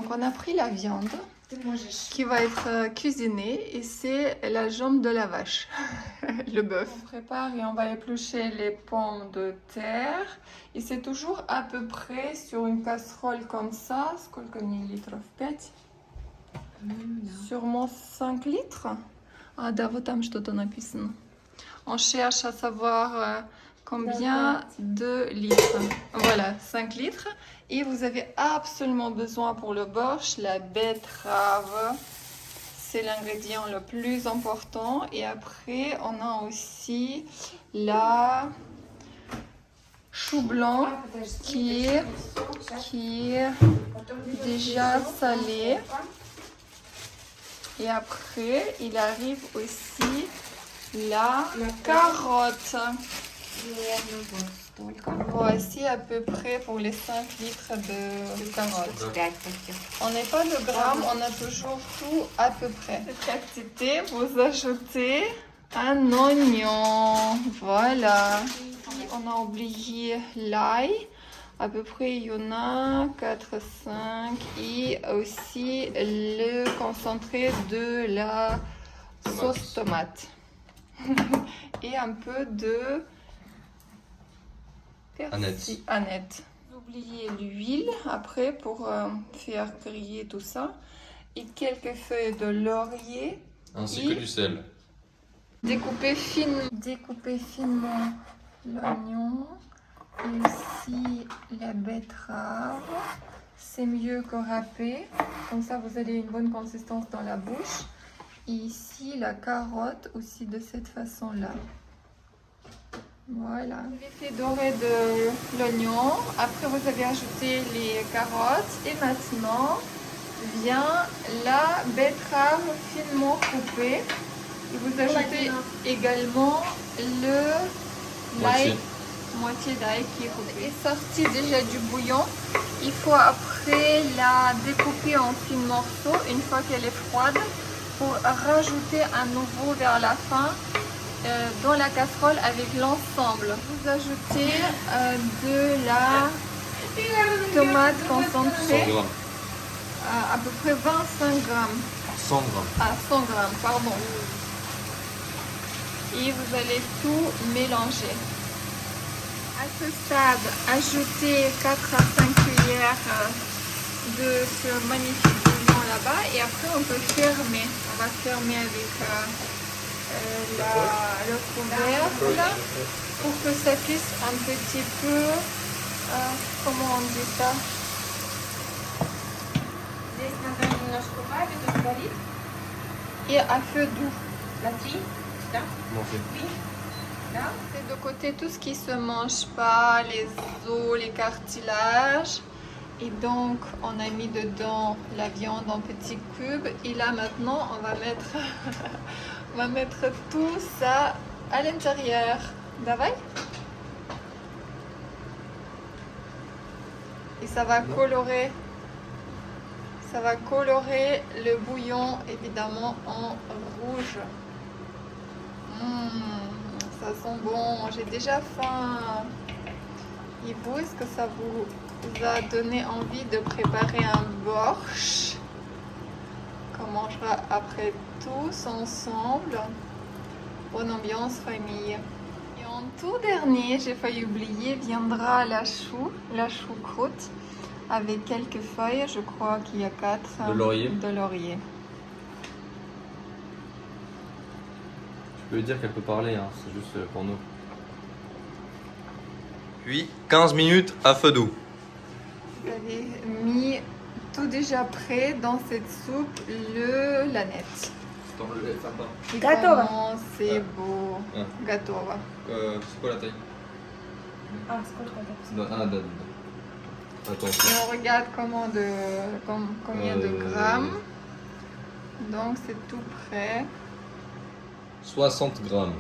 Donc on a pris la viande qui va être cuisinée et c'est la jambe de la vache, le bœuf. On prépare et on va éplucher les pommes de terre et c'est toujours à peu près sur une casserole comme ça, сколько миллилитров? 5? Sûrement 5 litres. Ah, да, вот там что-то написано. On cherche à savoir combien de litres. Voilà, 5 litres. Et vous avez absolument besoin pour le borsch, la betterave. C'est l'ingrédient le plus important. Et après, on a aussi la chou blanc qui est déjà salé. Et après, il arrive aussi la carotte. Voici à peu près pour les 5 litres de carottes. On n'est pas de grammes, on a toujours tout à peu près. Quantité, vous ajoutez un oignon. Voilà. On a oublié l'ail. À peu près, il y en a 4, 5. Et aussi le concentré de la sauce tomate. Et un peu de Annette. Oubliez l'huile après pour faire griller tout ça. Et quelques feuilles de laurier. Ainsi que du sel. Découpez finement l'oignon. Et aussi la betterave. C'est mieux que râper. Comme ça, vous avez une bonne consistance dans la bouche. Et ici, la carotte aussi de cette façon-là. Voilà. L'effet doré de l'oignon. Après, vous avez ajouté les carottes. Et maintenant, vient la betterave finement coupée. Et vous ajoutez également l'ail. Moitié d'ail qui est coupé. Est sorti déjà du bouillon. Il faut après la découper en fines morceaux une fois qu'elle est froide pour rajouter à nouveau vers la fin dans la casserole avec l'ensemble. Vous ajoutez de la tomate concentrée, 100 grammes. à peu près 25 grammes. 100 grammes. Ah, 100 grammes, pardon. Et vous allez tout mélanger. À ce stade, ajoutez 4 à 5 cuillères de ce magnifique bouillon là-bas et après on peut fermer. On va fermer avec le couvercle pour que ça cuise un petit peu, comment on dit ça? Et à feu doux. C'est de côté tout ce qui se mange pas, les os, les cartilages. Et donc on a mis dedans la viande en petits cubes. Et là maintenant on va mettre, on va mettre tout ça à l'intérieur. Давай. Et ça va colorer. Ça va colorer le bouillon évidemment en rouge. Ça sent bon, j'ai déjà faim. Et vous, est-ce que ça vous a donné envie de préparer un borsch qu'on mangera après tous ensemble? Bonne ambiance famille. Et en tout dernier, j'ai failli oublier, viendra la choucroute avec quelques feuilles, je crois qu'il y a 4 de laurier. Je peux lui dire qu'elle peut parler, hein, c'est juste pour nous. Puis 15 minutes à feu doux. Vous avez mis tout déjà prêt dans cette soupe, l'aneth. Готово. C'est beau. Ah. Готово. C'est quoi la taille? А, сколько это? Да. Attends. Et on regarde combien de grammes. Donc c'est tout prêt. 60 grammes.